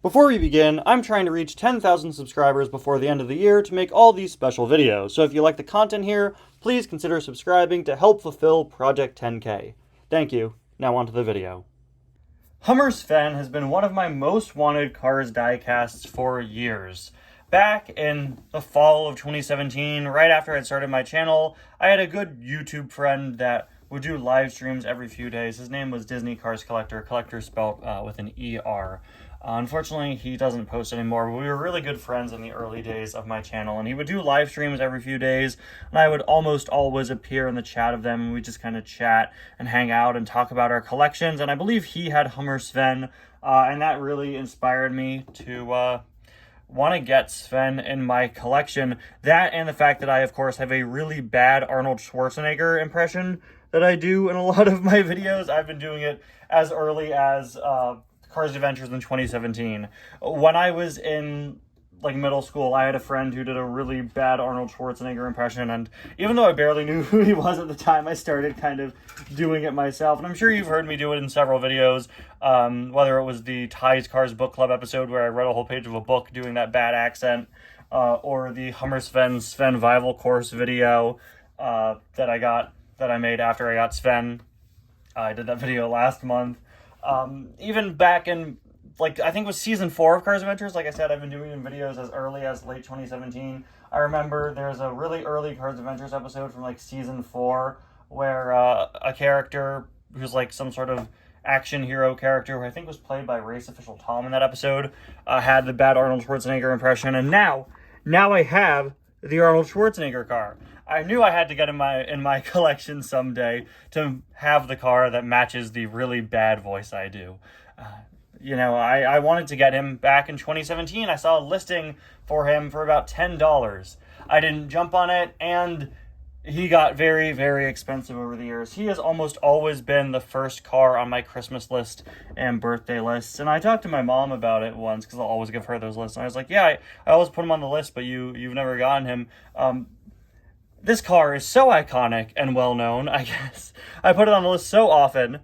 Before we begin, I'm trying to reach 10,000 subscribers before the end of the year to make all these special videos, so if you like the content here, please consider subscribing to help fulfill Project 10K. Thank you. Now on to the video. Sven has been one of my most wanted Cars diecasts for years. Back in the fall of 2017, right after I'd started my channel, I had a good YouTube friend that would do live streams every few days. His name was Disney Cars Collector, collector spelled with an E-R. Unfortunately, he doesn't post anymore, but we were really good friends in the early days of my channel, and he would do live streams every few days, and I would almost always appear in the chat of them, and we'd just kind of chat and hang out and talk about our collections, and I believe he had Sven, and that really inspired me to want to get Sven in my collection. That and the fact that I, of course, have a really bad Arnold Schwarzenegger impression that I do in a lot of my videos. I've been doing it as early as Cars Adventures in 2017. When I was in middle school, I had a friend who did a really bad Arnold Schwarzenegger impression, and even though I barely knew who he was at the time, I started kind of doing it myself. And I'm sure you've heard me do it in several videos, whether it was the Ties Cars Book Club episode where I read a whole page of a book doing that bad accent, or the SVENough course video that I made after I got Sven. I did that video last month. Even back in, I think it was season 4 of Cars Adventures. Like I said, I've been doing videos as early as late 2017. I remember there's a really early Cars Adventures episode from season 4 where a character who's some sort of action hero character, who I think was played by race official Tom in that episode, had the bad Arnold Schwarzenegger impression. And now I have the Arnold Schwarzenegger car. I knew I had to get in my collection someday to have the car that matches the really bad voice I do. I wanted to get him back in 2017. I saw a listing for him for about $10. I didn't jump on it, and he got very, very expensive over the years. He has almost always been the first car on my Christmas list and birthday lists. And I talked to my mom about it once, because I'll always give her those lists. And I was like, yeah, I always put him on the list, but you've never gotten him. This car is so iconic and well-known, I guess. I put it on the list so often,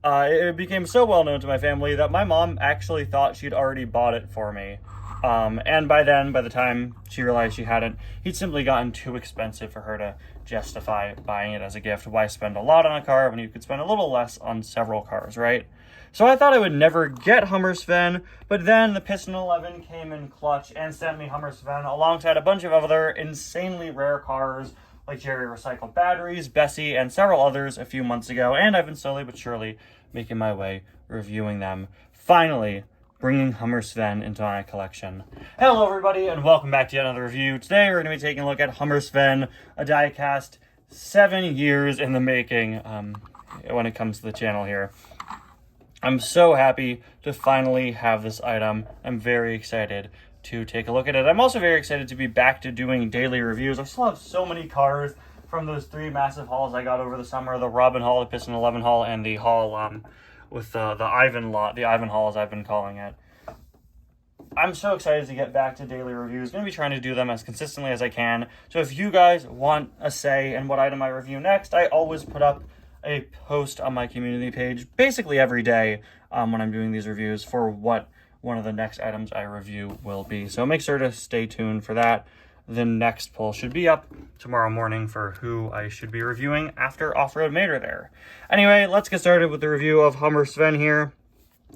it became so well-known to my family that my mom actually thought she'd already bought it for me. And by the time she realized she hadn't, he'd simply gotten too expensive for her to justify buying it as a gift. Why spend a lot on a car when you could spend a little less on several cars, right? So I thought I would never get Sven, but then the Piston 11 came in clutch and sent me Sven alongside a bunch of other insanely rare cars like Jerry Recycled Batteries, Bessie, and several others a few months ago, and I've been slowly but surely making my way reviewing them. Finally, bringing Sven into my collection. Hello everybody, and welcome back to yet another review. Today we're going to be taking a look at Sven, a diecast 7 years in the making when it comes to the channel here. I'm so happy to finally have this item. I'm very excited to take a look at it. I'm also very excited to be back to doing daily reviews. I still have so many cars from those 3 massive hauls I got over the summer, the Robin haul, the Piston 11 haul, and the haul with the Ivan lot, the Ivan haul as I've been calling it. I'm so excited to get back to daily reviews. Going to be trying to do them as consistently as I can. So if you guys want a say in what item I review next, I always put up a post on my community page basically every day when I'm doing these reviews for what one of the next items I review will be. So make sure to stay tuned for that. The next poll should be up tomorrow morning for who I should be reviewing after Off-Road Mater there. Anyway, let's get started with the review of Sven here.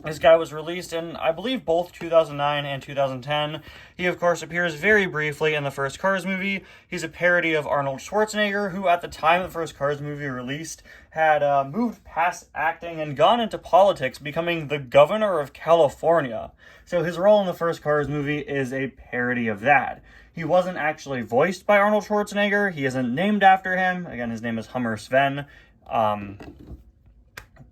This guy was released in, I believe, both 2009 and 2010. He, of course, appears very briefly in the first Cars movie. He's a parody of Arnold Schwarzenegger, who at the time the first Cars movie released had moved past acting and gone into politics, becoming the governor of California. So his role in the first Cars movie is a parody of that. He wasn't actually voiced by Arnold Schwarzenegger. He isn't named after him. Again, his name is Sven.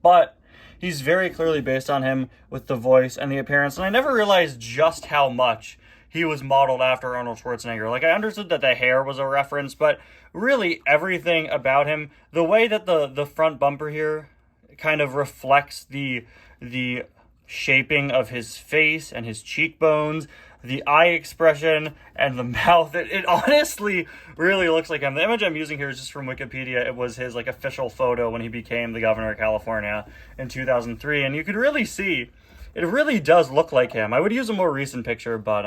But he's very clearly based on him with the voice and the appearance, and I never realized just how much he was modeled after Arnold Schwarzenegger. I understood that the hair was a reference, but really everything about him, the way that the front bumper here kind of reflects the shaping of his face and his cheekbones, the eye expression, and the mouth. It honestly really looks like him. The image I'm using here is just from Wikipedia. It was his official photo when he became the governor of California in 2003, and you could really see it really does look like him. I would use a more recent picture, but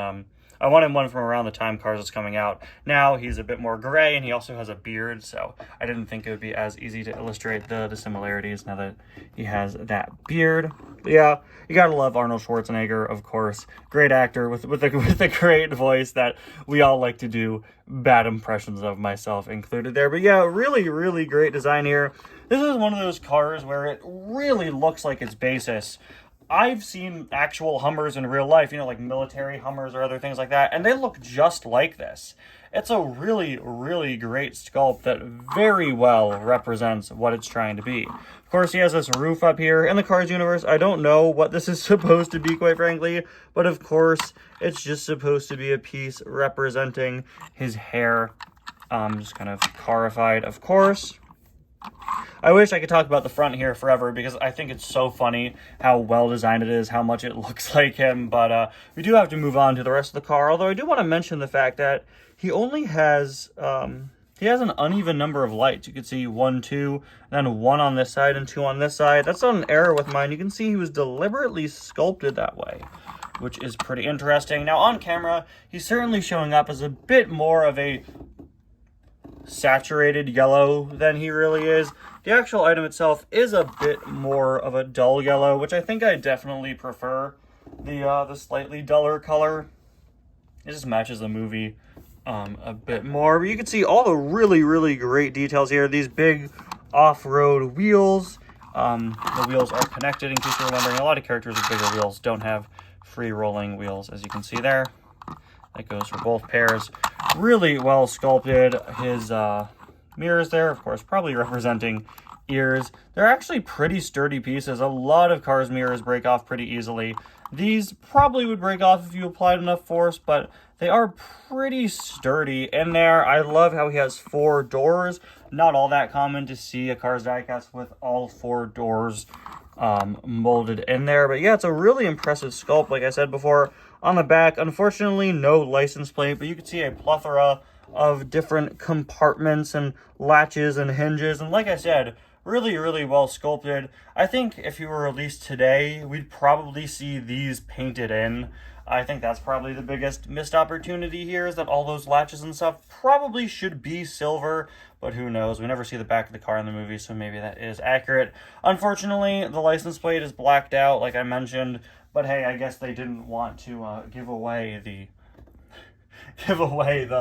I wanted one from around the time Cars was coming out. Now he's a bit more gray, and he also has a beard, so I didn't think it would be as easy to illustrate the similarities now that he has that beard. But yeah, you gotta love Arnold Schwarzenegger, of course. Great actor with a great voice that we all like to do bad impressions of, myself included there. But yeah, really, really great design here. This is one of those cars where it really looks like its basis. I've seen actual Hummers in real life, you know, like military Hummers or other things like that, and they look just like this. It's a really, really great sculpt that very well represents what it's trying to be. Of course, he has this roof up here. In the Cars universe, I don't know what this is supposed to be, quite frankly, but of course, it's just supposed to be a piece representing his hair. Just kind of carified, of course. I wish I could talk about the front here forever because I think it's so funny how well designed it is, how much it looks like him, but we do have to move on to the rest of the car, although I do want to mention the fact that he only has, he has an uneven number of lights. You can see 1, 2, then 1 on this side and 2 on this side. That's not an error with mine. You can see he was deliberately sculpted that way, which is pretty interesting. Now on camera, he's certainly showing up as a bit more of a saturated yellow than he really is. The actual item itself is a bit more of a dull yellow, which I think I definitely prefer the slightly duller color. It just matches the movie a bit more. But you can see all the really, really great details here. These big off-road wheels. The wheels are connected, in case you're wondering. A lot of characters with bigger wheels don't have free rolling wheels, as you can see there. That goes for both pairs. Really well sculpted. His mirrors there, of course, probably representing ears. They're actually pretty sturdy pieces. A lot of cars' mirrors break off pretty easily. These probably would break off if you applied enough force, but they are pretty sturdy in there. I love how he has 4 doors. Not all that common to see a car's diecast with all 4 doors molded in there. But yeah, it's a really impressive sculpt, like I said before. On the back, unfortunately, no license plate, but you can see a plethora of different compartments and latches and hinges. And like I said, really, really well sculpted. I think if you were released today, we'd probably see these painted in. I think that's probably the biggest missed opportunity here, is that all those latches and stuff probably should be silver, but who knows? We never see the back of the car in the movie, so maybe that is accurate. Unfortunately, the license plate is blacked out, like I mentioned, but hey, I guess they didn't want to give away the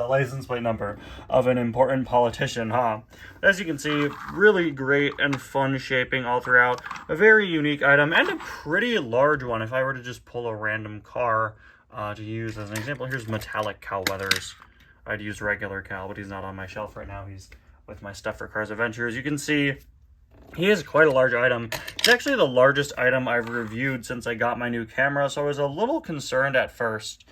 license plate number of an important politician, huh? As you can see, really great and fun shaping all throughout. A very unique item, and a pretty large one if I were to just pull a random car to use as an example. Here's metallic Cal Weathers. I'd use regular Cal, but he's not on my shelf right now. He's with my Stuff for Cars Adventures. You can see he is quite a large item. It's actually the largest item I've reviewed since I got my new camera, so I was a little concerned at first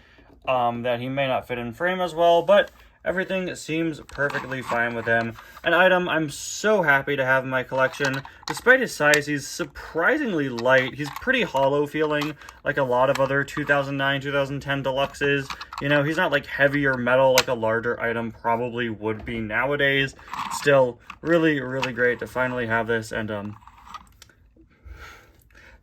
that he may not fit in frame as well, but everything seems perfectly fine with him. An item I'm so happy to have in my collection. Despite his size, he's surprisingly light. He's pretty hollow feeling, like a lot of other 2009, 2010 Deluxes. You know, he's not like heavy or metal like a larger item probably would be nowadays. Still, really, really great to finally have this, and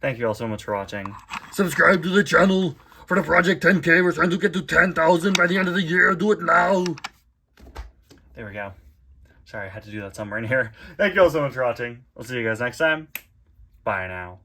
thank you all so much for watching. Subscribe to the channel for the Project 10K. We're trying to get to 10,000 by the end of the year. Do it now. There we go. Sorry, I had to do that somewhere in here. Thank you all so much for watching. I'll see you guys next time. Bye now.